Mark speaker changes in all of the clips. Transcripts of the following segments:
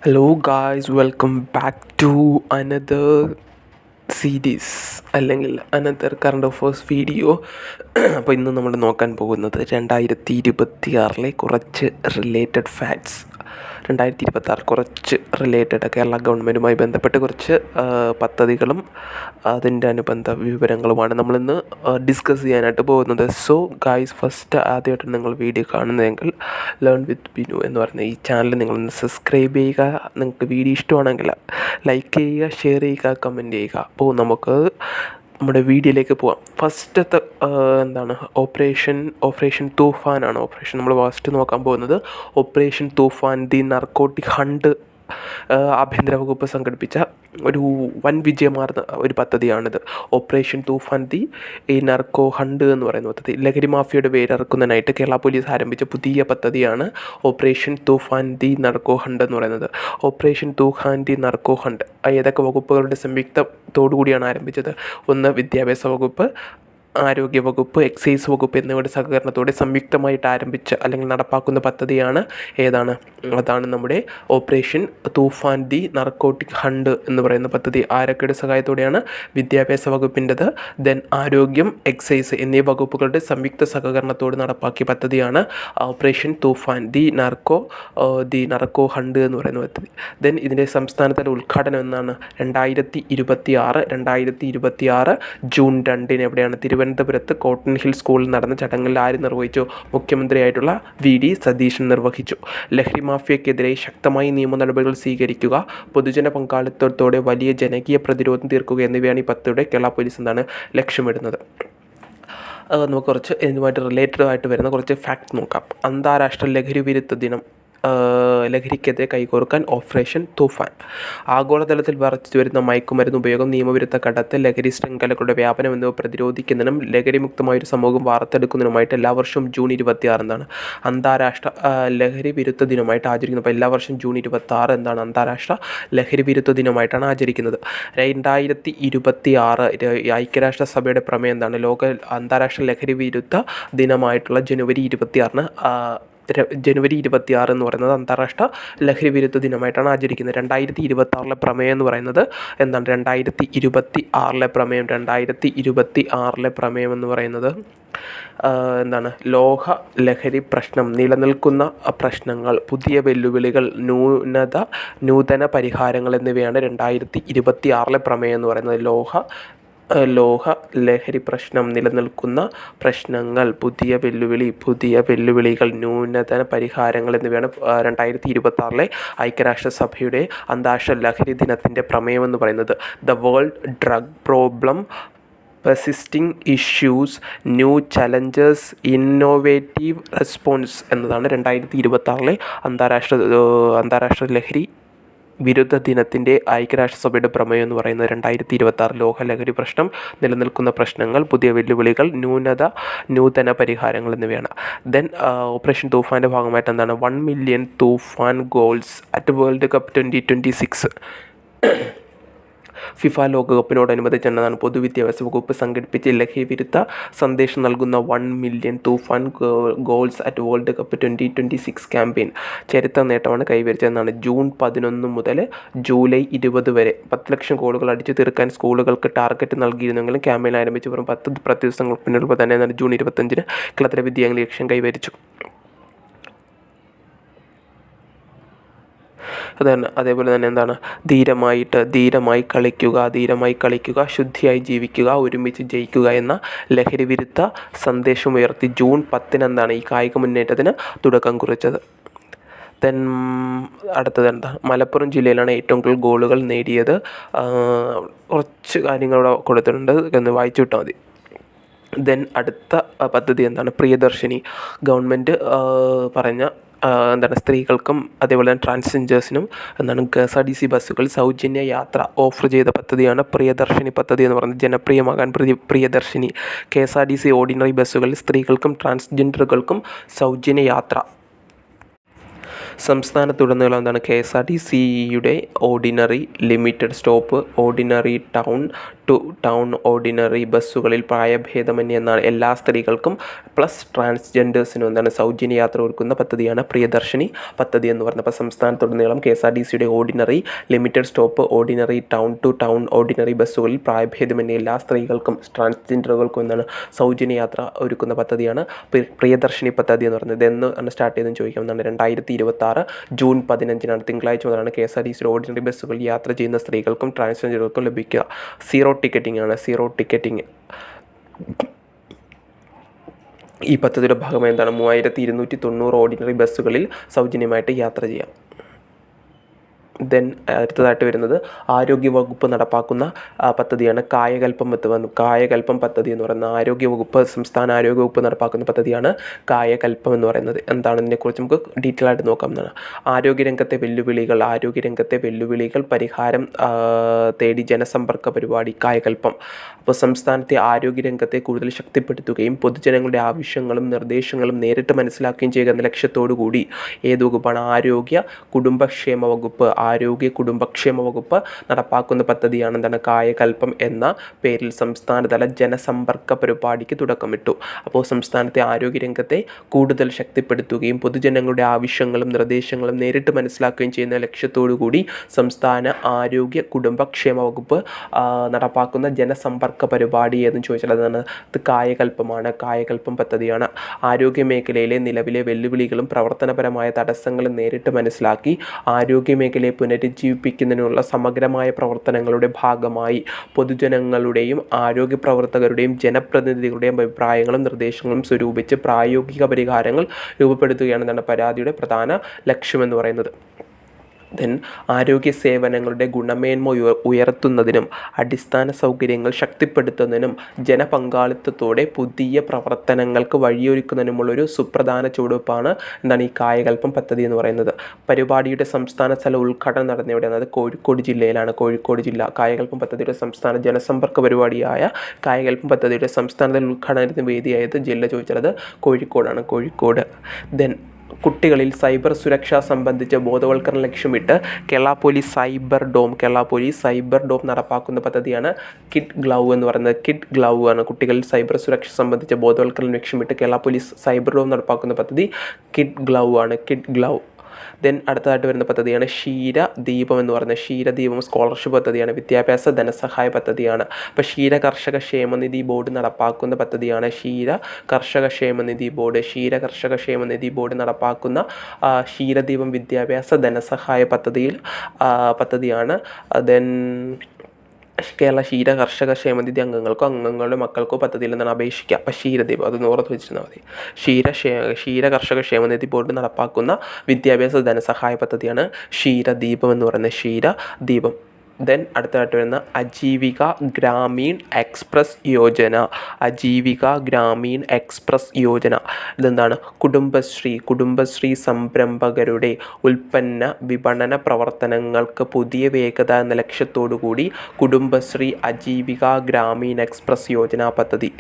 Speaker 1: Hello guys, welcome back to another series അല്ലെങ്കിൽ another current affairs video. അപ്പോൾ ഇന്ന് നമ്മൾ നോക്കാൻ പോകുന്നത് 2026 കുറച്ച് റിലേറ്റഡ് ഫാക്ട്സ്. 2026 കുറച്ച് റിലേറ്റഡ് കേരള ഗവൺമെൻറ്റുമായി ബന്ധപ്പെട്ട് കുറച്ച് പദ്ധതികളും അതിൻ്റെ അനുബന്ധ വിവരങ്ങളുമാണ് നമ്മളിന്ന് ഡിസ്കസ് ചെയ്യാനായിട്ട് പോകുന്നത്. സോ ഗായ്സ്, ഫസ്റ്റ് ആദ്യമായിട്ട് നിങ്ങൾ വീഡിയോ കാണുന്നതെങ്കിൽ ലേൺ വിത്ത് ബിനു എന്ന് പറയുന്ന ഈ ചാനൽ നിങ്ങളൊന്ന് സബ്സ്ക്രൈബ് ചെയ്യുക. നിങ്ങൾക്ക് വീഡിയോ ഇഷ്ടമാണെങ്കിൽ ലൈക്ക് ചെയ്യുക, ഷെയർ ചെയ്യുക, കമൻറ്റ് ചെയ്യുക. അപ്പോൾ നമുക്ക് നമ്മുടെ വീഡിയോയിലേക്ക് പോവാം. ഫസ്റ്റത്തെ ഓപ്പറേഷൻ തൂഫാനാണ്. നമ്മൾ ഫസ്റ്റ് നോക്കാൻ പോകുന്നത് operation Toofan, the narcotic hunt. ആഭ്യന്തര വകുപ്പ് സംഘടിപ്പിച്ച ഒരു വൻ വിജയമാർന്ന ഒരു പദ്ധതിയാണിത്. ഓപ്പറേഷൻ തൂഫാൻ ഈ നർക്കോ ഹണ്ട് എന്ന് പറയുന്ന പദ്ധതി. ലഹരി മാഫിയയുടെ വേരറുക്കുന്നതിനായിട്ട് കേരള പോലീസ് ആരംഭിച്ച പുതിയ പദ്ധതിയാണ് operation Toofan the narco hunt എന്ന് പറയുന്നത്. Operation Toofan the narco hunt ഏതൊക്കെ വകുപ്പുകളുടെ സംയുക്തത്തോടു കൂടിയാണ് ആരംഭിച്ചത്? ഒന്ന് വിദ്യാഭ്യാസ വകുപ്പ്, ആരോഗ്യ വകുപ്പ്, എക്സൈസ് വകുപ്പ് എന്നിവയുടെ സഹകരണത്തോടെ സംയുക്തമായിട്ട് ആരംഭിച്ച അല്ലെങ്കിൽ നടപ്പാക്കുന്ന പദ്ധതിയാണ് അതാണ് നമ്മുടെ operation Toofan the narcotic hunt എന്ന് പറയുന്ന പദ്ധതി. ആരൊക്കെയുടെ സഹായത്തോടെയാണ്? വിദ്യാഭ്യാസ വകുപ്പിൻ്റെത്, ദെൻ ആരോഗ്യം, എക്സൈസ് എന്നീ വകുപ്പുകളുടെ സംയുക്ത സഹകരണത്തോടെ നടപ്പാക്കിയ പദ്ധതിയാണ് operation Toofan the narco hunt എന്ന് പറയുന്ന പദ്ധതി. ദെൻ ഇതിൻ്റെ സംസ്ഥാനതല ഉദ്ഘാടനം എന്നാണ്? 2026 ജൂൺ 2 എവിടെയാണ്? തിരുവനന്തപുരത്ത് കോട്ടൺ ഹിൽ സ്കൂളിൽ നടന്ന ചടങ്ങിൽ ആര് നിർവഹിച്ചു? മുഖ്യമന്ത്രിയായിട്ടുള്ള VD സതീശൻ നിർവഹിച്ചു. ലഹരി മാഫിയക്കെതിരെ ശക്തമായി നിയമ നടപടികൾ സ്വീകരിക്കുക, പൊതുജന പങ്കാളിത്തത്തോടെ വലിയ ജനകീയ പ്രതിരോധം തീർക്കുക എന്നിവയാണ് ഈ പദ്ധതിയുടെ കേരള പോലീസ് ലക്ഷ്യമിടുന്നത്. നമുക്ക് കുറച്ച് ഇതുമായിട്ട് റിലേറ്റഡ് ആയിട്ട് വരുന്ന കുറച്ച് ഫാക്ട്സ് നോക്കാം. അന്താരാഷ്ട്ര ലഹരി വിരുദ്ധ ദിനം. ലഹരിക്കെതിരെ കൈകോർക്കാൻ ഓപ്പറേഷൻ തൂഫാൻ. ആഗോളതലത്തിൽ വർദ്ധിച്ചു വരുന്ന മയക്കുമരുന്ന് ഉപയോഗം, നിയമവിരുദ്ധ കടത്ത്, ലഹരി ശൃംഖലകളുടെ വ്യാപനം എന്നിവ പ്രതിരോധിക്കുന്നതിനും ലഹരിമുക്തമായൊരു സമൂഹം വാർത്തെടുക്കുന്നതിനുമായിട്ട് എല്ലാ വർഷവും ജൂൺ 26 അന്താരാഷ്ട്ര ലഹരി വിരുദ്ധ ദിനമായിട്ട് ആചരിക്കുന്നത്. അപ്പോൾ എല്ലാ വർഷവും ജൂൺ 26 അന്താരാഷ്ട്ര ലഹരി വിരുദ്ധ ദിനമായിട്ടാണ് ആചരിക്കുന്നത്. 2026 ഐക്യരാഷ്ട്രസഭയുടെ പ്രമേയം ലോക അന്താരാഷ്ട്ര ലഹരി വിരുദ്ധ ദിനമായിട്ടുള്ള ജനുവരി 26 എന്ന് പറയുന്നത് അന്താരാഷ്ട്ര ലഹരി വിരുദ്ധ ദിനമായിട്ടാണ് ആചരിക്കുന്നത്. 2026 പ്രമേയം എന്ന് പറയുന്നത് 2026 പ്രമേയം എന്ന് പറയുന്നത് ലോക ലഹരി പ്രശ്നം, നിലനിൽക്കുന്ന പ്രശ്നങ്ങൾ, പുതിയ വെല്ലുവിളികൾ, നൂതന പരിഹാരങ്ങൾ എന്നിവയാണ് 2026 പ്രമേയം എന്ന് പറയുന്നത്. ലോക ലഹരി പ്രശ്നം, നിലനിൽക്കുന്ന പ്രശ്നങ്ങൾ, പുതിയ വെല്ലുവിളികൾ, നൂതന പരിഹാരങ്ങൾ എന്നിവയാണ് 2026 ഐക്യരാഷ്ട്രസഭയുടെ അന്താരാഷ്ട്ര ലഹരി ദിനത്തിൻ്റെ പ്രമേയം എന്ന് പറയുന്നത്. The world drug problem, persisting issues, new challenges, innovative response എന്നതാണ് 2026 അന്താരാഷ്ട്ര ലഹരി വിരുദ്ധ ദിനത്തിൻ്റെ ഐക്യരാഷ്ട്രസഭയുടെ പ്രമേയം എന്ന് പറയുന്നത്. 2026 ലോക ലഹരി പ്രശ്നം, നിലനിൽക്കുന്ന പ്രശ്നങ്ങൾ, പുതിയ വെല്ലുവിളികൾ, നൂതന പരിഹാരങ്ങൾ എന്നിവയാണ്. ദെൻ ഓപ്പറേഷൻ തൂഫാൻ്റെ ഭാഗമായിട്ട് 1 million Toofan goals at world cup 2026. FIFA ലോകകപ്പിനോടനുബന്ധിച്ച് പൊതുവിദ്യാഭ്യാസ വകുപ്പ് സംഘടിപ്പിച്ച് ലഹരി വിരുദ്ധ സന്ദേശം നൽകുന്ന 1 million Toofan goals at world cup 2026 campaign ചരിത്ര നേട്ടമാണ് കൈവരിച്ചതെന്നാണ്. ജൂൺ 11 മുതൽ ജൂലൈ 20 വരെ 10 ലക്ഷം ഗോളുകൾ അടിച്ചു തീർക്കാൻ സ്കൂളുകൾക്ക് ടാർഗറ്റ് നൽകിയിരുന്നെങ്കിലും ക്യാമ്പയിൻ ആരംഭിച്ച് വെറും 10 ദിവസങ്ങൾക്ക് പിന്നിടുമ്പോൾ തന്നെ ജൂൺ 25 കേരളത്തിലെ വിദ്യാർത്ഥി ലക്ഷ്യം കൈവരിച്ചു. അതേപോലെ തന്നെ ധീരമായി കളിക്കുക, ശുദ്ധിയായി ജീവിക്കുക, ഒരുമിച്ച് ജയിക്കുക എന്ന ലഹരി വിരുദ്ധ സന്ദേശം ഉയർത്തി ജൂൺ 10 ഈ കായിക മുന്നേറ്റത്തിന് തുടക്കം കുറിച്ചത്. ദെൻ അടുത്തത് മലപ്പുറം ജില്ലയിലാണ് ഏറ്റവും കൂടുതൽ ഗോളുകൾ നേടിയത്. കുറച്ച് കാര്യങ്ങളിവിടെ കൊടുത്തിട്ടുണ്ട്, എന്ന് വായിച്ചു വിട്ടാൽ മതി. ദെൻ അടുത്ത പദ്ധതി പ്രിയദർശിനി. ഗവൺമെൻറ് പറഞ്ഞ സ്ത്രീകൾക്കും അതേപോലെ തന്നെ ട്രാൻസ്ജെൻഡേഴ്സിനും KSRTC ബസ്സുകൾ സൗജന്യ യാത്ര ഓഫർ ചെയ്ത പദ്ധതിയാണ് പ്രിയദർശിനി പദ്ധതി എന്ന് പറയുന്നത്. ജനപ്രിയമാകാൻ പ്രിയദർശിനി KSRTC ഓർഡിനറി ബസ്സുകളിൽ സ്ത്രീകൾക്കും ട്രാൻസ്ജെൻഡറുകൾക്കും സൗജന്യ യാത്ര. സംസ്ഥാനത്തുടനീളം KSRTCയുടെ ordinary, limited stop, ordinary town, to town ordinary ബസ്സുകളിൽ പ്രായഭേദമന്യേ എന്നാണ് എല്ലാ സ്ത്രീകൾക്കും പ്ലസ് ട്രാൻസ്ജെൻഡേഴ്സിനും എന്താണ് സൗജന്യ യാത്ര ഒരുക്കുന്ന പദ്ധതിയാണ് പ്രിയദർശിനി പദ്ധതി എന്ന് പറയുന്നത്. അപ്പോൾ സംസ്ഥാനത്തുടനീളം KSRTCയുടെ ordinary, limited stop, ordinary, town to town ordinary ബസ്സുകളിൽ പ്രായഭേദമന്യേ എല്ലാ സ്ത്രീകൾക്കും ട്രാൻസ്ജെൻഡറുകൾക്കും എന്താണ് സൗജന്യ യാത്ര ഒരുക്കുന്ന പദ്ധതിയാണ് പ്രിയദർശിനി പദ്ധതി എന്ന് പറയുന്നത്. എന്ന് സ്റ്റാർട്ട് ചെയ്തെന്ന് ചോദിക്കാം. എന്നാണ് 2026 ജൂൺ 15 തിങ്കളാഴ്ച മുതലാണ് KSRTCയുടെ ഓർഡിനറി ബസ്സുകളിൽ യാത്ര ചെയ്യുന്ന സ്ത്രീകൾക്കും ട്രാൻസ്ജെൻഡറുകൾക്കും ലഭിക്കുക. സീറോ ടിക്കറ്റിംഗ് ആണ്. സീറോ ടിക്കറ്റിംഗ് ഈ പദ്ധതിയുടെ ഭാഗമായി എന്താണ് 3290 ഓർഡിനറി ബസ്സുകളിൽ സൗജന്യമായിട്ട് യാത്ര ചെയ്യാം. ദെൻ അടുത്തതായിട്ട് വരുന്നത് ആരോഗ്യവകുപ്പ് നടപ്പാക്കുന്ന പദ്ധതിയാണ് കായകൽപ്പം പദ്ധതി എന്ന് പറയുന്നത്. സംസ്ഥാന ആരോഗ്യവകുപ്പ് നടപ്പാക്കുന്ന പദ്ധതിയാണ് കായകൽപ്പം എന്ന് പറയുന്നത്. എന്താണ് ഇതിനെക്കുറിച്ച് നമുക്ക് ഡീറ്റെയിൽ ആയിട്ട് നോക്കാവുന്നതാണ്. ആരോഗ്യരംഗത്തെ വെല്ലുവിളികൾ പരിഹാരം തേടി ജനസമ്പർക്ക പരിപാടി കായകൽപ്പം. അപ്പോൾ സംസ്ഥാനത്തെ ആരോഗ്യരംഗത്തെ കൂടുതൽ ശക്തിപ്പെടുത്തുകയും പൊതുജനങ്ങളുടെ ആവശ്യങ്ങളും നിർദ്ദേശങ്ങളും നേരിട്ട് മനസ്സിലാക്കുകയും ചെയ്യുക എന്ന ലക്ഷ്യത്തോടു കൂടി ഏത് വകുപ്പാണ്? ആരോഗ്യ കുടുംബക്ഷേമ വകുപ്പ് നടപ്പാക്കുന്ന പദ്ധതിയാണ് എന്താണ് കായകൽപ്പം എന്ന പേരിൽ സംസ്ഥാനതല ജനസമ്പർക്ക പരിപാടിക്ക് തുടക്കമിട്ടു. അപ്പോൾ സംസ്ഥാനത്തെ ആരോഗ്യരംഗത്തെ കൂടുതൽ ശക്തിപ്പെടുത്തുകയും പൊതുജനങ്ങളുടെ ആവശ്യങ്ങളും നിർദ്ദേശങ്ങളും നേരിട്ട് മനസ്സിലാക്കുകയും ചെയ്യുന്ന ലക്ഷ്യത്തോടു കൂടി സംസ്ഥാന ആരോഗ്യ കുടുംബക്ഷേമ വകുപ്പ് നടപ്പാക്കുന്ന ജനസമ്പർക്ക പരിപാടി എന്ന് ചോദിച്ചാൽ അതാണ് കായകൽപ്പമാണ്. കായകൽപ്പം പദ്ധതിയാണ്. ആരോഗ്യ മേഖലയിലെ നിലവിലെ വെല്ലുവിളികളും പ്രവർത്തനപരമായ തടസ്സങ്ങളും നേരിട്ട് മനസ്സിലാക്കി ആരോഗ്യമേഖലയെ പുനരുജ്ജീവിപ്പിക്കുന്നതിനുള്ള സമഗ്രമായ പ്രവർത്തനങ്ങളുടെ ഭാഗമായി പൊതുജനങ്ങളുടെയും ആരോഗ്യ പ്രവർത്തകരുടെയും ജനപ്രതിനിധികളുടെയും അഭിപ്രായങ്ങളും നിർദ്ദേശങ്ങളും സ്വരൂപിച്ച് പ്രായോഗിക പരിഹാരങ്ങൾ രൂപപ്പെടുത്തുകയാണെന്നാണ് പരാതിയുടെ പ്രധാന ലക്ഷ്യമെന്ന് പറയുന്നത്. ദെൻ ആരോഗ്യ സേവനങ്ങളുടെ ഗുണമേന്മ ഉയർത്തുന്നതിനും അടിസ്ഥാന സൗകര്യങ്ങൾ ശക്തിപ്പെടുത്തുന്നതിനും ജനപങ്കാളിത്തത്തോടെ പുതിയ പ്രവർത്തനങ്ങൾക്ക് വഴിയൊരുക്കുന്നതിനുമുള്ളൊരു സുപ്രധാന ചുവടുവെപ്പാണ് എന്താണ് ഈ കായകൽപ്പം പദ്ധതി എന്ന് പറയുന്നത്. പരിപാടിയുടെ സംസ്ഥാനതല ഉദ്ഘാടനം നടന്നവിടെയാണ് അത് കോഴിക്കോട് ജില്ലയിലാണ്. കോഴിക്കോട് ജില്ല കായകൽപ്പം പദ്ധതിയുടെ സംസ്ഥാന ജനസമ്പർക്ക പരിപാടിയായ കായകൽപ്പം പദ്ധതിയുടെ സംസ്ഥാനതല ഉദ്ഘാടനത്തിന് വേദിയായത് ജില്ല ചോദിച്ചാൽ അത് കോഴിക്കോടാണ്. കോഴിക്കോട്. ദെൻ കുട്ടികളിൽ സൈബർ സുരക്ഷ സംബന്ധിച്ച് ബോധവൽക്കരണം ലക്ഷ്യമിട്ട് കേരള പോലീസ് സൈബർ ഡോം നടപ്പാക്കുന്ന പദ്ധതിയാണ് കിഡ് ഗ്ലൗ എന്ന് പറയുന്നത്. കിഡ് ഗ്ലൗ ആണ്. കുട്ടികളിൽ സൈബർ സുരക്ഷ സംബന്ധിച്ച് ബോധവൽക്കരണം ലക്ഷ്യമിട്ട് കേരള പോലീസ് സൈബർ ഡോം നടപ്പാക്കുന്ന പദ്ധതി കിഡ് ഗ്ലൗ ആണ്. Kid glove. ദെൻ അടുത്തതായിട്ട് വരുന്ന പദ്ധതിയാണ് ക്ഷീരദീപം എന്ന് പറയുന്നത്. ക്ഷീരദീപം സ്കോളർഷിപ്പ് പദ്ധതിയാണ്. വിദ്യാഭ്യാസ ധനസഹായ പദ്ധതിയാണ്. അപ്പോൾ ക്ഷീര കർഷക ക്ഷേമനിധി ബോർഡ് നടപ്പാക്കുന്ന പദ്ധതിയാണ് ക്ഷീര കർഷക ക്ഷേമനിധി ബോർഡ് നടപ്പാക്കുന്ന ക്ഷീരദീപം വിദ്യാഭ്യാസ ധനസഹായ പദ്ധതിയാണ്. ദെൻ കേരള ക്ഷീര കർഷക ക്ഷേമനിധി അംഗങ്ങൾക്കോ അംഗങ്ങളുടെ മക്കൾക്കോ പദ്ധതിയിൽ നിന്നാണ് അപേക്ഷിക്കുക. അപ്പോൾ ക്ഷീരദീപം അത് ഓർത്ത് വെച്ചിരുന്നാൽ മതി. ക്ഷീര കർഷക ക്ഷേമനിധി ബോർഡ് നടപ്പാക്കുന്ന വിദ്യാഭ്യാസ ധനസഹായ പദ്ധതിയാണ് ക്ഷീരദീപം എന്ന് പറയുന്നത്. ക്ഷീരദീപം. ദെൻ അടുത്തതായിട്ട് വരുന്ന അജീവിക ഗ്രാമീൺ എക്സ്പ്രസ് യോജന. ഇതെന്താണ്? കുടുംബശ്രീ സംരംഭകരുടെ ഉൽപ്പന്ന വിപണന പ്രവർത്തനങ്ങൾക്ക് പുതിയ വേഗത എന്ന ലക്ഷ്യത്തോടു കൂടി കുടുംബശ്രീ അജീവിക ഗ്രാമീൺ എക്സ്പ്രസ് യോജന പദ്ധതി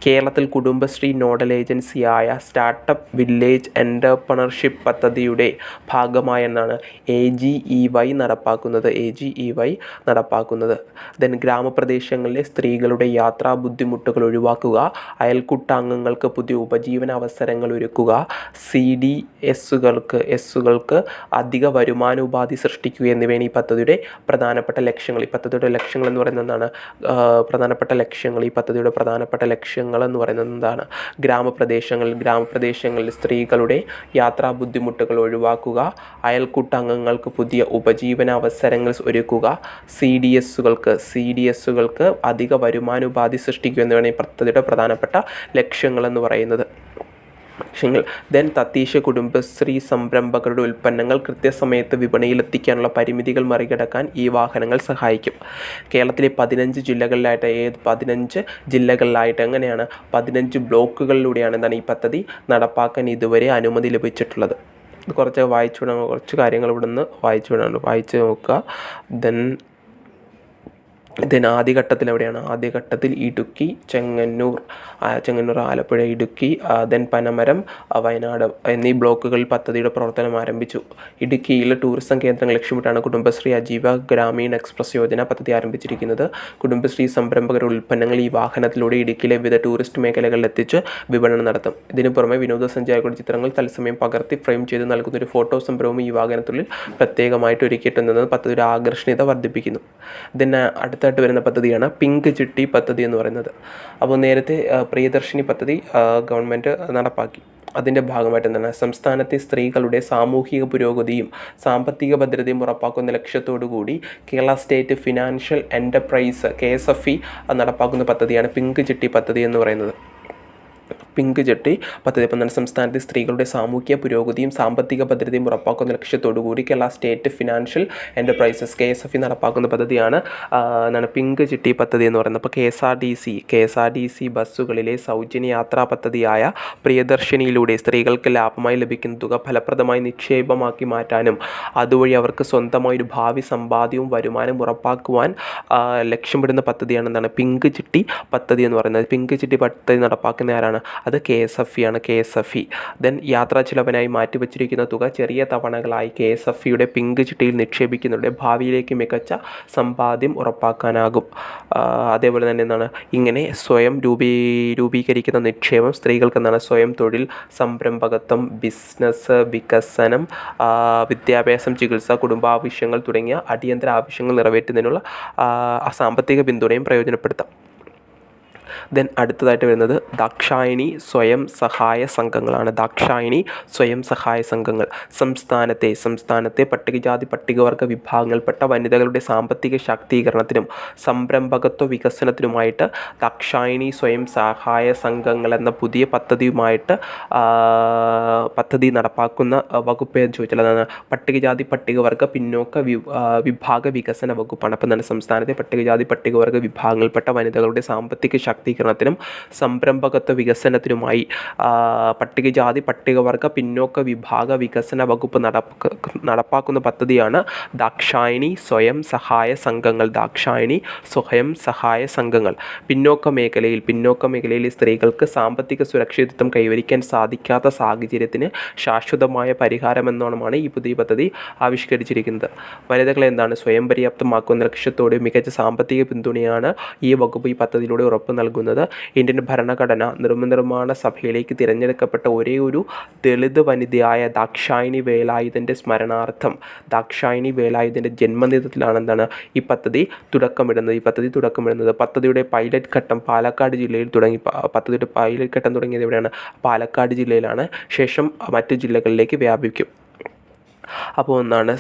Speaker 1: കേരളത്തിൽ കുടുംബശ്രീ നോഡൽ ഏജൻസിയായ സ്റ്റാർട്ടപ്പ് വില്ലേജ് എൻ്റർപ്രണർഷിപ്പ് പദ്ധതിയുടെ ഭാഗമായി എന്നാണ് AGEY നടപ്പാക്കുന്നത്. ദെൻ ഗ്രാമപ്രദേശങ്ങളിലെ സ്ത്രീകളുടെ യാത്രാ ബുദ്ധിമുട്ടുകൾ ഒഴിവാക്കുക, അയൽക്കൂട്ടാംഗങ്ങൾക്ക് പുതിയ ഉപജീവന അവസരങ്ങൾ ഒരുക്കുക, CDSകൾക്ക് അധിക വരുമാനോപാധി സൃഷ്ടിക്കുക എന്നിവയാണ് ഈ പദ്ധതിയുടെ പ്രധാനപ്പെട്ട ലക്ഷ്യങ്ങൾ. ഈ പദ്ധതിയുടെ ലക്ഷ്യങ്ങൾ എന്ന് പറയുന്നത് എന്താണ്? പ്രധാനപ്പെട്ട ലക്ഷ്യങ്ങൾ എന്ന് പറയുന്നത് എന്താണ്? ഗ്രാമപ്രദേശങ്ങളിൽ സ്ത്രീകളുടെ യാത്രാ ബുദ്ധിമുട്ടുകൾ ഒഴിവാക്കുക, അയൽക്കൂട്ടാംഗങ്ങൾക്ക് പുതിയ ഉപജീവന അവസരങ്ങൾ ഒരുക്കുക, CDSകൾക്ക് അധിക വരുമാനോപാധി സൃഷ്ടിക്കുക എന്നിവയാണ് ഈ പദ്ധതിയുടെ പ്രധാനപ്പെട്ട ലക്ഷ്യങ്ങളെന്ന് പറയുന്നത്. ദെൻ തദ്ദേശ കുടുംബശ്രീ സംരംഭകരുടെ ഉൽപ്പന്നങ്ങൾ കൃത്യസമയത്ത് വിപണിയിലെത്തിക്കാനുള്ള പരിമിതികൾ മറികടക്കാൻ ഈ വാഹനങ്ങൾ സഹായിക്കും. കേരളത്തിലെ 15 ജില്ലകളിലായിട്ട് എങ്ങനെയാണ് 15 ബ്ലോക്കുകളിലൂടെയാണ് എന്താണ് ഈ പദ്ധതി നടപ്പാക്കാൻ ഇതുവരെ അനുമതി ലഭിച്ചിട്ടുള്ളത്. ഇത് കുറച്ച് കാര്യങ്ങൾ ഇവിടെ നിന്ന് വായിച്ചു നോക്കുക. ദെൻ ദെൻ ആദ്യഘട്ടത്തിൽ എവിടെയാണ്? ആദ്യഘട്ടത്തിൽ ഇടുക്കി, ചെങ്ങന്നൂർ, ആലപ്പുഴ, ഇടുക്കി, ദെൻ പനമരം, വയനാട് എന്നീ ബ്ലോക്കുകളിൽ പദ്ധതിയുടെ പ്രവർത്തനം ആരംഭിച്ചു. ഇടുക്കിയിൽ ടൂറിസം കേന്ദ്രങ്ങൾ ലക്ഷ്യമിട്ടാണ് കുടുംബശ്രീ അജീവ ഗ്രാമീൺ എക്സ്പ്രസ് യോജന പദ്ധതി ആരംഭിച്ചിരിക്കുന്നത്. കുടുംബശ്രീ സംരംഭകരുടെ ഉൽപ്പന്നങ്ങൾ ഈ വാഹനത്തിലൂടെ ഇടുക്കിയിലെ വിവിധ ടൂറിസ്റ്റ് മേഖലകളിൽ എത്തിച്ച് വിപണനം നടത്തും. ഇതിനു പുറമെ വിനോദസഞ്ചാരികളുടെ ചിത്രങ്ങൾ തത്സമയം പകർത്തി ഫ്രെയിം ചെയ്ത് നൽകുന്ന ഒരു ഫോട്ടോ സംരംഭവും ഈ വാഹനത്തിനുള്ളിൽ പ്രത്യേകമായിട്ട് ഒരുക്കിയിട്ടുണ്ടെന്നത് പദ്ധതിയുടെ ആകർഷണീയത വർദ്ധിപ്പിക്കുന്നു. ഇതിന് അടുത്തായിട്ട് വരുന്ന പദ്ധതിയാണ് പിങ്ക് ചിട്ടി പദ്ധതി എന്ന് പറയുന്നത്. അപ്പോൾ നേരത്തെ പ്രിയദർശിനി പദ്ധതി ഗവൺമെൻറ് നടപ്പാക്കി. അതിൻ്റെ ഭാഗമായിട്ട് എന്താണ്? സംസ്ഥാനത്തെ സ്ത്രീകളുടെ സാമൂഹിക പുരോഗതിയും സാമ്പത്തിക ഭദ്രതയും ഉറപ്പാക്കുന്ന ലക്ഷ്യത്തോടു കൂടി Kerala state financial enterprise KSFE നടപ്പാക്കുന്ന പദ്ധതിയാണ് പിങ്ക് ചിട്ടി പദ്ധതി എന്ന് പറയുന്നത്. പിങ്ക് ചിട്ടി പദ്ധതി ഇപ്പം തന്നെ സംസ്ഥാനത്തെ സ്ത്രീകളുടെ സാമൂഹിക പുരോഗതിയും സാമ്പത്തിക ഭദ്രതയും ഉറപ്പാക്കുന്ന ലക്ഷ്യത്തോടു കൂടി Kerala state financial enterprises KSFE നടപ്പാക്കുന്ന പദ്ധതിയാണ് എന്താണ് പിങ്ക് ചിട്ടി പദ്ധതി എന്ന് പറയുന്നത്. അപ്പോൾ KSRTC ബസ്സുകളിലെ സൗജന്യ യാത്രാ പദ്ധതിയായ പ്രിയദർശിനിയിലൂടെ സ്ത്രീകൾക്ക് ലാഭമായി ലഭിക്കുന്ന തുക ഫലപ്രദമായി നിക്ഷേപമാക്കി മാറ്റാനും അതുവഴി അവർക്ക് സ്വന്തമായി ഒരു ഭാവി സമ്പാദ്യവും വരുമാനം ഉറപ്പാക്കുവാൻ ലക്ഷ്യമിടുന്ന പദ്ധതിയാണ് എന്താണ് പിങ്ക് ചിട്ടി പദ്ധതി എന്ന് പറയുന്നത്. പിങ്ക് ചിട്ടി പദ്ധതി നടപ്പാക്കുന്ന ആരാണ്? അത് KSFE ആണ്. ദെൻ യാത്രാ ചിലവിനായി മാറ്റിവെച്ചിരിക്കുന്ന തുക ചെറിയ തവണകളായി KSFEയുടെ പിങ്ക് ചിട്ടിയിൽ നിക്ഷേപിക്കുന്നതിലൂടെ ഭാവിയിലേക്ക് മികച്ച സമ്പാദ്യം ഉറപ്പാക്കാനാകും. അതേപോലെ തന്നെ എന്താണ് ഇങ്ങനെ സ്വയം രൂപീകരിക്കുന്ന നിക്ഷേപം സ്ത്രീകൾക്ക് എന്താണ് സ്വയം തൊഴിൽ, സംരംഭകത്വം, ബിസിനസ് വികസനം, വിദ്യാഭ്യാസം, ചികിത്സ, കുടുംബാവശ്യങ്ങൾ തുടങ്ങിയ അടിയന്തര ആവശ്യങ്ങൾ നിറവേറ്റുന്നതിനുള്ള സാമ്പത്തിക പിന്തുണയും പ്രയോജനപ്പെടുത്താം. ദെൻ അടുത്തതായിട്ട് വരുന്നത് ദാക്ഷായണി സ്വയം സഹായ സംഘങ്ങളാണ്. ദാക്ഷായണി സ്വയം സഹായ സംഘങ്ങൾ സംസ്ഥാനത്തെ പട്ടികജാതി പട്ടികവർഗ വിഭാഗങ്ങളിൽപ്പെട്ട വനിതകളുടെ സാമ്പത്തിക ശാക്തീകരണത്തിനും സംരംഭകത്വ വികസനത്തിനുമായിട്ട് ദാക്ഷായണി സ്വയം സഹായ സംഘങ്ങൾ എന്ന പുതിയ പദ്ധതിയുമായിട്ട് പദ്ധതി നടപ്പാക്കുന്ന വകുപ്പ് എന്ന് ചോദിച്ചാൽ അതാണ് പട്ടികജാതി പട്ടികവർഗ പിന്നോക്ക വിഭാഗ വികസന വകുപ്പാണ്. അപ്പം തന്നെ സംസ്ഥാനത്തെ പട്ടികജാതി പട്ടികവർഗ വിഭാഗങ്ങളിൽപ്പെട്ട വനിതകളുടെ സാമ്പത്തിക ശാക്തീകരണത്തിനും സംരംഭകത്വ വികസനത്തിനുമായി പട്ടികജാതി പട്ടികവർഗ പിന്നോക്ക വിഭാഗ വികസന വകുപ്പ് നടപ്പാക്കുന്ന പദ്ധതിയാണ് ദാക്ഷായണി സ്വയം സഹായ സംഘങ്ങൾ. പിന്നോക്ക മേഖലയിൽ സ്ത്രീകൾക്ക് സാമ്പത്തിക സുരക്ഷിതത്വം കൈവരിക്കാൻ സാധിക്കാത്ത സാഹചര്യത്തിന് ശാശ്വതമായ പരിഹാരമെന്നോണമാണ് ഈ പുതിയ പദ്ധതി ആവിഷ്കരിച്ചിരിക്കുന്നത്. വനിതകളെ എന്താണ് സ്വയം പര്യാപ്തമാക്കുന്ന ലക്ഷ്യത്തോടെ മികച്ച സാമ്പത്തിക പിന്തുണയാണ് ഈ വകുപ്പ് ഈ പദ്ധതിയിലൂടെ ഉറപ്പ് നൽകുന്നത്. ഇന്ത്യൻ ഭരണഘടന നിർമ്മാണ സഭയിലേക്ക് തിരഞ്ഞെടുക്കപ്പെട്ട ഒരേ ഒരു ദളിത് വനിതയായ ദാക്ഷായണി വേലായുധൻ്റെ സ്മരണാർത്ഥം ദാക്ഷായണി വേലായുധൻ്റെ ജന്മദിനത്തിലാണ് എന്താണ് ഈ പദ്ധതി തുടക്കമിടുന്നത്. പദ്ധതിയുടെ പൈലറ്റ് ഘട്ടം പാലക്കാട് ജില്ലയിൽ തുടങ്ങിയത് എവിടെയാണ്? പാലക്കാട് ജില്ലയിലാണ്. ശേഷം മറ്റ് ജില്ലകളിലേക്ക് വ്യാപിക്കും. അപ്പോൾ ഒന്നാണ്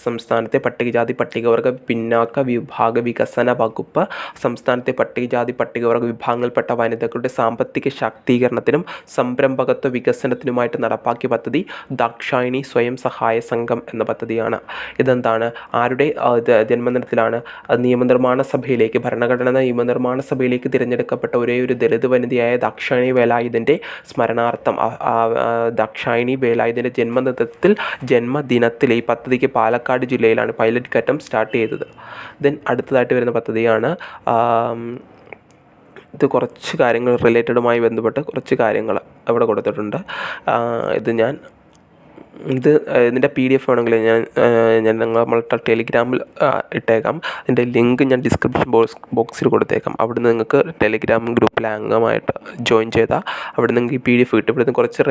Speaker 1: സംസ്ഥാനത്തെ പട്ടികജാതി പട്ടികവർഗ പിന്നാക്ക വിഭാഗ വികസന വകുപ്പ് സംസ്ഥാനത്തെ പട്ടികജാതി പട്ടികവർഗ വിഭാഗങ്ങളിൽപ്പെട്ട വനിതകളുടെ സാമ്പത്തിക ശാക്തീകരണത്തിനും സംരംഭകത്വ വികസനത്തിനുമായിട്ട് നടപ്പാക്കിയ പദ്ധതി ദാക്ഷായണി സ്വയം സഹായ സംഘം എന്ന പദ്ധതിയാണ്. ഇതെന്താണ്? ആരുടെ ജന്മദിനത്തിലാണ്? ഭരണഘടനാ നിയമനിർമ്മാണ സഭയിലേക്ക് തിരഞ്ഞെടുക്കപ്പെട്ട ഒരേ ഒരു ദളിത് വനിതയായ ദാക്ഷായണി വേലായുധൻ്റെ സ്മരണാർത്ഥം ദാക്ഷായണി വേലായുധൻ്റെ ജന്മദിനത്തിൽ ഈ പദ്ധതിക്ക് പാലക്കാട് ജില്ലയിലാണ് പൈലറ്റ് ഘട്ടം സ്റ്റാർട്ട് ചെയ്തത്. ദെൻ അടുത്തതായിട്ട് വരുന്ന പദ്ധതിയാണ് ഇത് കുറച്ച് കാര്യങ്ങൾ റിലേറ്റഡുമായി ബന്ധപ്പെട്ട് കുറച്ച് കാര്യങ്ങൾ അവിടെ കൊടുത്തിട്ടുണ്ട്. ഇതിൻ്റെ PDF വേണമെങ്കിൽ ഞാൻ നമ്മളുടെ ടെലിഗ്രാമിൽ ഇട്ടേക്കാം. അതിൻ്റെ ലിങ്ക് ഞാൻ ഡിസ്ക്രിപ്ഷൻ ബോക്സിൽ കൊടുത്തേക്കാം. അവിടുന്ന് നിങ്ങൾക്ക് ടെലിഗ്രാം ഗ്രൂപ്പിലെ അംഗമായിട്ട് ജോയിൻ ചെയ്താൽ അവിടെ നിങ്ങൾക്ക് ഈ PDF കിട്ടും. ഇവിടുന്ന് കുറച്ച്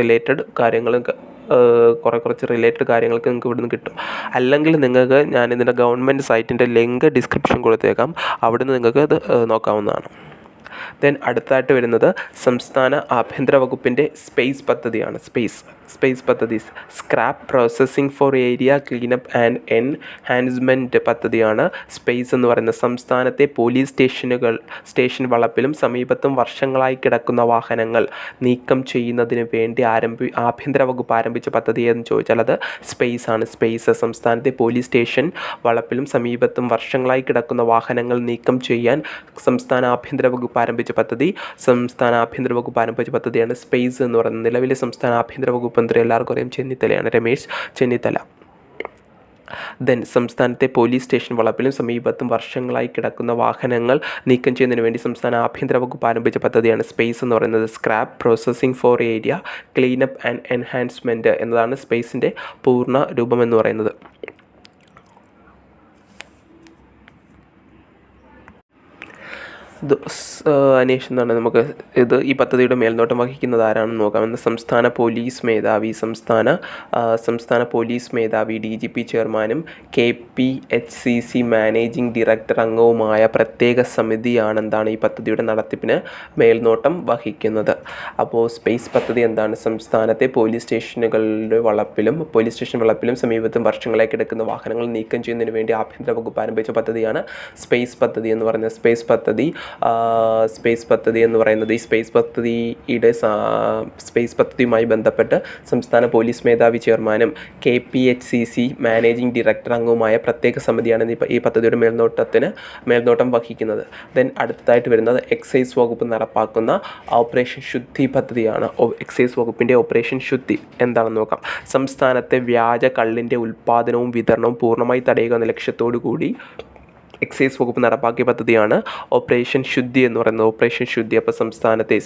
Speaker 1: റിലേറ്റഡ് കാര്യങ്ങൾക്ക് നിങ്ങൾക്ക് ഇവിടുന്ന് കിട്ടും. അല്ലെങ്കിൽ നിങ്ങൾക്ക് ഞാൻ ഇതിൻ്റെ ഗവൺമെൻറ് സൈറ്റിൻ്റെ ലിങ്ക് ഡിസ്ക്രിപ്ഷൻ കൊടുത്തേക്കാം. അവിടുന്ന് നിങ്ങൾക്ക് ഇത് നോക്കാവുന്നതാണ്. ദെൻ അടുത്തായിട്ട് വരുന്നത് സംസ്ഥാന ആഭ്യന്തര വകുപ്പിൻ്റെ സ്പേസ് പദ്ധതിയാണ്. സ്പേസ് പദ്ധതി scrap processing for area cleanup and enhancement പദ്ധതിയാണ് സ്പേസ് എന്ന് പറയുന്നത്. സംസ്ഥാനത്തെ പോലീസ് സ്റ്റേഷൻ വളപ്പിലും സമീപത്തും വർഷങ്ങളായി കിടക്കുന്ന വാഹനങ്ങൾ നീക്കം ചെയ്യുന്നതിന് വേണ്ടി ആഭ്യന്തര വകുപ്പ് ആരംഭിച്ച പദ്ധതി എന്ന് ചോദിച്ചാൽ അത് സ്പേസ് ആണ്. സംസ്ഥാനത്തെ പോലീസ് സ്റ്റേഷൻ വളപ്പിലും സമീപത്തും വർഷങ്ങളായി കിടക്കുന്ന വാഹനങ്ങൾ നീക്കം ചെയ്യാൻ സംസ്ഥാന ആഭ്യന്തര വകുപ്പ് ആരംഭിച്ച പദ്ധതിയാണ് സ്പേസ് എന്ന് പറയുന്നത്. നിലവിലെ സംസ്ഥാന ആഭ്യന്തര വകുപ്പ് മന്ത്രി എല്ലാവർക്കും അറിയാം, രമേശ് ചെന്നിത്തല. ദെൻ സംസ്ഥാനത്തെ പോലീസ് സ്റ്റേഷൻ വളപ്പിലും സമീപത്തും വർഷങ്ങളായി കിടക്കുന്ന വാഹനങ്ങൾ നീക്കം ചെയ്യുന്നതിന് വേണ്ടി സംസ്ഥാന ആഭ്യന്തര വകുപ്പ് ആരംഭിച്ച പദ്ധതിയാണ് സ്പേസ് എന്ന് പറയുന്നത്. Scrap processing for area cleanup and enhancement എന്നതാണ് സ്പേസിൻ്റെ പൂർണ്ണ രൂപമെന്ന് പറയുന്നത്. അന്വേഷണം എന്നാണ് നമുക്ക് ഈ പദ്ധതിയുടെ മേൽനോട്ടം വഹിക്കുന്നത് ആരാണെന്ന് നോക്കാമെന്ന്. സംസ്ഥാന പോലീസ് മേധാവി DGP ചെയർമാനും KPHCC മാനേജിംഗ് ഡയറക്ടർ അംഗവുമായ പ്രത്യേക സമിതിയാണ് ഈ പദ്ധതിയുടെ നടത്തിപ്പിന് മേൽനോട്ടം വഹിക്കുന്നത്. അപ്പോൾ സ്പേസ് പദ്ധതി എന്താണ്? സംസ്ഥാനത്തെ പോലീസ് സ്റ്റേഷൻ വളപ്പിലും സമീപത്തും വർഷങ്ങളായി കിടക്കുന്ന വാഹനങ്ങൾ നീക്കം ചെയ്യുന്നതിന് വേണ്ടി ആഭ്യന്തര വകുപ്പ് ആരംഭിച്ച പദ്ധതിയാണ് സ്പേസ് പദ്ധതി എന്ന് പറയുന്നത്. സ്പേസ് പദ്ധതി എന്ന് പറയുന്നത് ഈ സ്പേസ് പദ്ധതിയുമായി ബന്ധപ്പെട്ട് സംസ്ഥാന പോലീസ് മേധാവി ചെയർമാനും KPHCC മാനേജിംഗ് ഡയറക്ടർ അംഗവുമായ പ്രത്യേക സമിതിയാണ് ഈ പദ്ധതിയുടെ മേൽനോട്ടം വഹിക്കുന്നത്. ദെൻ അടുത്തതായിട്ട് വരുന്നത് എക്സൈസ് വകുപ്പ് നടപ്പാക്കുന്ന ഓപ്പറേഷൻ ശുദ്ധി പദ്ധതിയാണ്. എക്സൈസ് വകുപ്പിൻ്റെ ഓപ്പറേഷൻ ശുദ്ധി എന്താണെന്ന് നോക്കാം. സംസ്ഥാനത്തെ വ്യാജ കള്ളിൻ്റെ ഉൽപ്പാദനവും വിതരണവും പൂർണ്ണമായി തടയുക എന്ന ലക്ഷ്യത്തോടു കൂടി എക്സൈസ് വകുപ്പ് നടപ്പാക്കിയ പദ്ധതിയാണ് ഓപ്പറേഷൻ ശുദ്ധി എന്ന് പറയുന്നത്. ഓപ്പറേഷൻ ശുദ്ധി. അപ്പോൾ സംസ്ഥാനത്തെ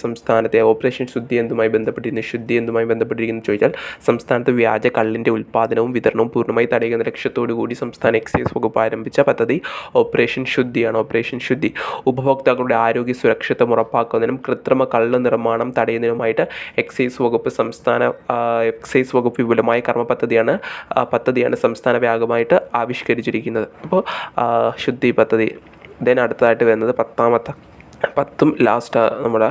Speaker 1: ഓപ്പറേഷൻ ശുദ്ധി എന്തുമായി ബന്ധപ്പെട്ടിരിക്കുന്നു ചോദിച്ചാൽ സംസ്ഥാനത്ത് വ്യാജ കള്ളിൻ്റെ ഉൽപ്പാദനവും വിതരണവും പൂർണ്ണമായി തടയുക എന്ന ലക്ഷ്യത്തോടു കൂടി സംസ്ഥാന എക്സൈസ് വകുപ്പ് ആരംഭിച്ച പദ്ധതി ഓപ്പറേഷൻ ശുദ്ധിയാണ്. ഓപ്പറേഷൻ ശുദ്ധി ഉപഭോക്താക്കളുടെ ആരോഗ്യ സുരക്ഷിതത്വം ഉറപ്പാക്കുന്നതിനും കൃത്രിമ കള്ള് നിർമ്മാണം തടയുന്നതിനുമായിട്ട് എക്സൈസ് വകുപ്പ് വിപുലമായ കർമ്മ പദ്ധതിയാണ് സംസ്ഥാന വ്യാപകമായിട്ട് ആവിഷ്കരിച്ചിരിക്കുന്നത്. അപ്പോൾ ശുദ്ധി പദ്ധതി. ദെൻ അടുത്തതായിട്ട് വരുന്നത് പത്തും നമ്മുടെ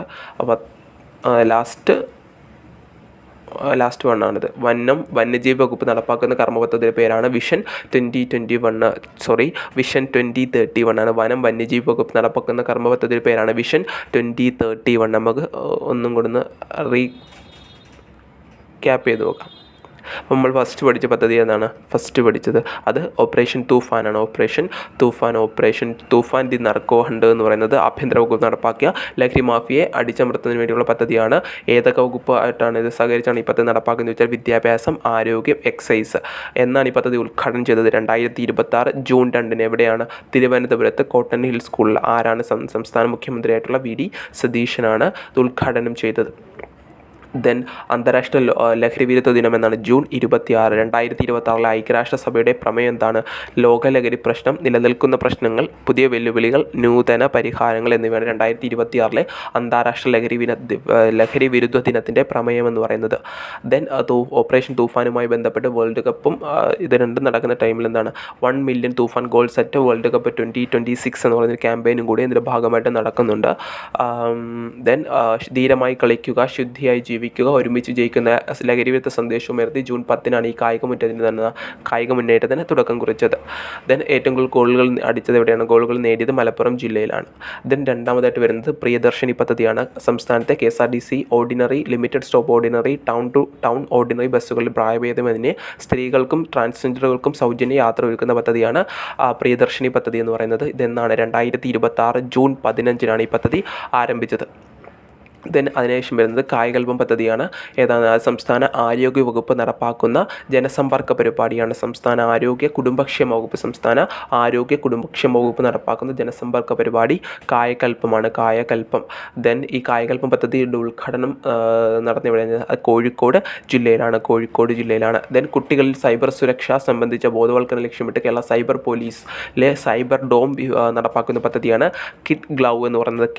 Speaker 1: ലാസ്റ്റ് വണ്ണാണിത്. വന്യജീവി വകുപ്പ് നടപ്പാക്കുന്ന കർമ്മ പദ്ധതിയുടെ പേരാണ് വിഷൻ 2031 ആണ്. വന്യജീവി വകുപ്പ് നടപ്പാക്കുന്ന കർമ്മ പദ്ധതിയുടെ പേരാണ് വിഷൻ 2031. നമുക്ക് ഒന്നും കൂടെ റീക്യാപ്പ് ചെയ്ത് നോക്കാം. അപ്പോൾ നമ്മൾ ഫസ്റ്റ് പഠിച്ച പദ്ധതി ഏതാണ്? അത് ഓപ്പറേഷൻ തൂഫാനാണ്. Operation Toofan the narco hunt എന്ന് പറയുന്നത് ആഭ്യന്തര വകുപ്പ് നടപ്പാക്കിയ ലഹരി മാഫിയയെ അടിച്ചമർത്തുന്നതിന് വേണ്ടിയുള്ള പദ്ധതിയാണ്. ഏതൊക്കെ വകുപ്പായിട്ടാണ് ഇത് സഹകരിച്ചാണ് ഈ പദ്ധതി നടപ്പാക്കുന്നത് ചോദിച്ചാൽ വിദ്യാഭ്യാസം, ആരോഗ്യം, എക്സൈസ് എന്നാണ് ഈ പദ്ധതി ഉദ്ഘാടനം ചെയ്തത് 2026 ജൂൺ 2 എവിടെയാണ്? തിരുവനന്തപുരത്ത് കോട്ടൺ ഹിൽ സ്കൂളിൽ. ആരാണ്? സംസ്ഥാന മുഖ്യമന്ത്രിയായിട്ടുള്ള VD സതീശനാണ് ഇത് ഉദ്ഘാടനം ചെയ്തത്. ദെൻ അന്താരാഷ്ട്ര ലഹരി വിരുദ്ധ ദിനം എന്നാണ് ജൂൺ 26, 2026 ഐക്യരാഷ്ട്രസഭയുടെ പ്രമേയം എന്താണ്? ലോക ലഹരി പ്രശ്നം, നിലനിൽക്കുന്ന പ്രശ്നങ്ങൾ, പുതിയ വെല്ലുവിളികൾ, നൂതന പരിഹാരങ്ങൾ എന്നിവയാണ് 2026 അന്താരാഷ്ട്ര ലഹരി വിരുദ്ധ ദിനത്തിൻ്റെ പ്രമേയം എന്ന് പറയുന്നത്. ദെൻ ഓപ്പറേഷൻ തൂഫാനുമായി ബന്ധപ്പെട്ട് വേൾഡ് കപ്പും ഇത് രണ്ടും നടക്കുന്ന ടൈമിൽ എന്താണ് 1 മില്യൺ തൂഫാൻ ഗോൾ സെറ്റ് വേൾഡ് കപ്പ് 2026 എന്ന് പറയുന്ന ക്യാമ്പയിനും കൂടി ഇതിൻ്റെ ഭാഗമായിട്ട് നടക്കുന്നുണ്ട്. ദെൻ ധീരമായി കളിക്കുക, ശുദ്ധിയായി ജീവിക്കുക, ഒരുമിച്ച് ജയിക്കുന്ന ലഹരി വിരുദ്ധ സന്ദേശവുയർത്തി ജൂൺ 10 ഈ കായിക മുന്നേറ്റത്തിന് തുടക്കം കുറിച്ചത്. ദെൻ ഏറ്റവും കൂടുതൽ ഗോളുകൾ അടിച്ചത് എവിടെയാണ്? ഗോളുകൾ നേടിയത് മലപ്പുറം ജില്ലയിലാണ്. ദെൻ രണ്ടാമതായിട്ട് വരുന്നത് പ്രിയദർശിനി പദ്ധതിയാണ്. സംസ്ഥാനത്തെ KSRTC ordinary, limited stop ordinary, town to town ordinary ബസ്സുകളിൽ പ്രായഭേദമന്യേ സ്ത്രീകൾക്കും ട്രാൻസ്ജെൻഡറുകൾക്കും സൗജന്യ യാത്ര ഒരുക്കുന്ന പദ്ധതിയാണ് പ്രിയദർശിനി പദ്ധതി എന്ന് പറയുന്നത്. ഇതെന്നാണ് 2026 ജൂൺ 15 ഈ പദ്ധതി ആരംഭിച്ചത്. ദെൻ അതിനുശേഷം വരുന്നത് കായകൽപ്പം പദ്ധതിയാണ്. ഏതാണ്? സംസ്ഥാന ആരോഗ്യ വകുപ്പ് നടപ്പാക്കുന്ന ജനസമ്പർക്ക പരിപാടിയാണ്. സംസ്ഥാന ആരോഗ്യ കുടുംബക്ഷേമ വകുപ്പ് നടപ്പാക്കുന്ന ജനസമ്പർക്ക പരിപാടി കായകൽപ്പമാണ്. ദെൻ ഈ കായകൽപ്പം പദ്ധതിയുടെ ഉദ്ഘാടനം നടന്നെവിടെയാണ്? കോഴിക്കോട് ജില്ലയിലാണ്. ദെൻ കുട്ടികളിൽ സൈബർ സുരക്ഷ സംബന്ധിച്ച ബോധവൽക്കരണം ലക്ഷ്യമിട്ട് കേരള സൈബർ പോലീസിലെ സൈബർ ഡോം നടപ്പാക്കുന്ന പദ്ധതിയാണ് കിഡ് ഗ്ലൗ എന്ന് പറയുന്നത്.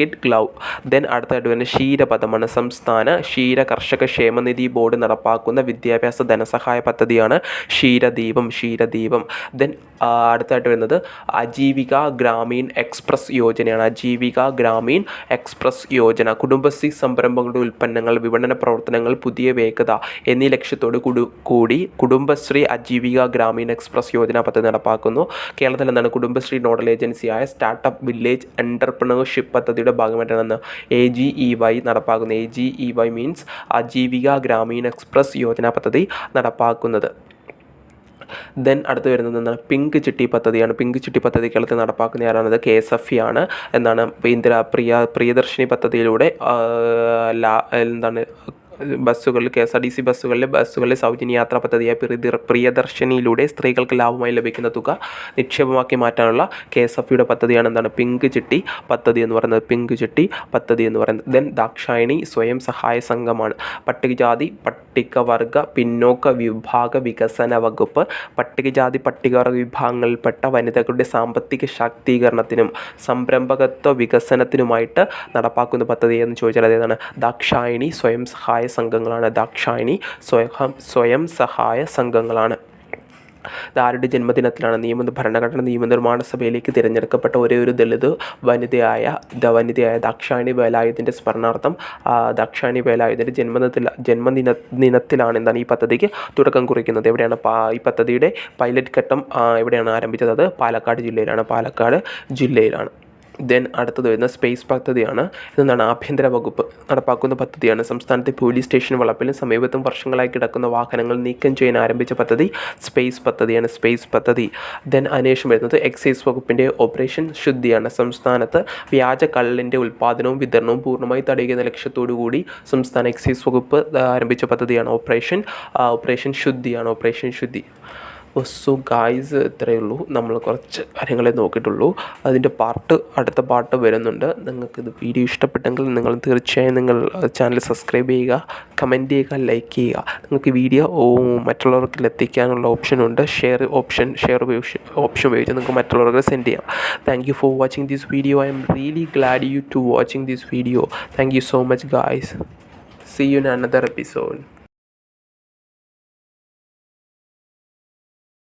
Speaker 1: ദെൻ അടുത്തായിട്ട് വരുന്ന ക്ഷീരപഥമാണ്. സംസ്ഥാന ക്ഷീര കർഷക ക്ഷേമനിധി ബോർഡ് നടപ്പാക്കുന്ന വിദ്യാഭ്യാസ ധനസഹായ പദ്ധതിയാണ് ക്ഷീരദീപം. ദെൻ അടുത്തായിട്ട് വരുന്നത് ആജീവിക ഗ്രാമീൺ എക്സ്പ്രസ് യോജന. കുടുംബശ്രീ സംരംഭങ്ങളുടെ ഉൽപ്പന്നങ്ങൾ, വിപണന പ്രവർത്തനങ്ങൾ, പുതിയ വേഗത എന്നീ ലക്ഷ്യത്തോട് കൂടി കുടുംബശ്രീ ആജീവിക ഗ്രാമീൺ എക്സ്പ്രസ് യോജന പദ്ധതി നടപ്പാക്കുന്നു. കേരളത്തിൽ എന്താണ്? കുടുംബശ്രീ നോഡൽ ഏജൻസിയായ സ്റ്റാർട്ടപ്പ് വില്ലേജ് എൻ്റർപ്രണർഷിപ്പ് പദ്ധതിയുടെ ഭാഗമായിട്ടാണ് AGEY നടപ്പാക്കുന്നത്. AGEY means Aajeevika Grameen express Yojana പദ്ധതി നടപ്പാക്കുന്നത്. ദെൻ അടുത്ത് വരുന്നത് എന്താണ്? പിങ്ക് ചിട്ടി പദ്ധതിയാണ്. പിങ്ക് ചിട്ടി പദ്ധതി കേരളത്തിൽ നടപ്പാക്കുന്ന ആരാണത്? KSFE ആണ്. എന്താണ്? പ്രിയദർശിനി പദ്ധതിയിലൂടെ ബസ്സുകളിൽ KSRTC ബസ്സുകളിലെ സൗജന്യ യാത്രാ പദ്ധതിയായ പ്രിയദർശിനിയിലൂടെ സ്ത്രീകൾക്ക് ലാഭമായി ലഭിക്കുന്ന തുക നിക്ഷേപമാക്കി മാറ്റാനുള്ള KSFBയുടെ പദ്ധതിയാണ് എന്താണ് പിങ്ക് ചിട്ടി പദ്ധതി എന്ന് പറയുന്നത്. ദെൻ ദാക്ഷായണി സ്വയം സഹായ സംഘമാണ്. പട്ടികജാതി പട്ടികവർഗ പിന്നോക്ക വിഭാഗ വികസന വകുപ്പ് പട്ടികജാതി പട്ടികവർഗ വിഭാഗങ്ങളിൽപ്പെട്ട വനിതകളുടെ സാമ്പത്തിക ശാക്തീകരണത്തിനും സംരംഭകത്വ വികസനത്തിനുമായിട്ട് നടപ്പാക്കുന്ന പദ്ധതി എന്ന് ചോദിച്ചാൽ അതേതാണ് ദാക്ഷായണി സ്വയം സഹായ സംഘങ്ങളാണ്. ഇതാരുടെ ജന്മദിനത്തിലാണ് ഭരണഘടന നിയമനിർമ്മാണ സഭയിലേക്ക് തിരഞ്ഞെടുക്കപ്പെട്ട ഒരേയൊരു ദളിത് വനിതയായ ദാക്ഷായണി വേലായുധൻ്റെ സ്മരണാർത്ഥം ദാക്ഷായണി വേലായുധൻ്റെ ജന്മദിനത്തിലാണ് എന്താണ് ഈ പദ്ധതിക്ക് തുടക്കം കുറിക്കുന്നത്. എവിടെയാണ് ഈ പദ്ധതിയുടെ പൈലറ്റ് ഘട്ടം എവിടെയാണ് ആരംഭിച്ചത്? അത് പാലക്കാട് ജില്ലയിലാണ്. ദെൻ അടുത്തത് വരുന്ന സ്പേസ് പദ്ധതിയാണ്. ഇതെന്താണ് ആഭ്യന്തര വകുപ്പ് നടപ്പാക്കുന്ന പദ്ധതിയാണ്. സംസ്ഥാനത്തെ പോലീസ് സ്റ്റേഷൻ വളപ്പിലും സമീപത്തും വർഷങ്ങളായി കിടക്കുന്ന വാഹനങ്ങൾ നീക്കം ചെയ്യാൻ ആരംഭിച്ച പദ്ധതി സ്പേസ് പദ്ധതി. ദെൻ അതിനുശേഷം വരുന്നത് എക്സൈസ് വകുപ്പിൻ്റെ ഓപ്പറേഷൻ ശുദ്ധിയാണ്. സംസ്ഥാനത്ത് വ്യാജ കള്ളിൻ്റെ ഉൽപ്പാദനവും വിതരണവും പൂർണ്ണമായി തടയുന്ന ലക്ഷ്യത്തോടു കൂടി സംസ്ഥാന എക്സൈസ് വകുപ്പ് ആരംഭിച്ച പദ്ധതിയാണ് ഓപ്പറേഷൻ ശുദ്ധി. സോ ഗായ്സ്, ഇത്രയേ ഉള്ളൂ. നമ്മൾ കുറച്ച് കാര്യങ്ങളെ നോക്കിയിട്ടുള്ളൂ. അതിൻ്റെ അടുത്ത പാർട്ട് വരുന്നുണ്ട്. നിങ്ങൾക്കിത് വീഡിയോ ഇഷ്ടപ്പെട്ടെങ്കിൽ നിങ്ങൾ തീർച്ചയായും ചാനൽ സബ്സ്ക്രൈബ് ചെയ്യുക, കമൻറ്റ് ചെയ്യുക, ലൈക്ക് ചെയ്യുക. നിങ്ങൾക്ക് വീഡിയോ മറ്റുള്ളവർക്ക് എത്തിക്കാനുള്ള ഓപ്ഷനുണ്ട്. ഷെയർ ഓപ്ഷൻ ഉപയോഗിച്ച് നിങ്ങൾക്ക് മറ്റുള്ളവർക്ക് സെൻഡ് ചെയ്യാം. Thank you for watching this video. I am really glad you to watching this video. Thank you so much guys. See you in another episode.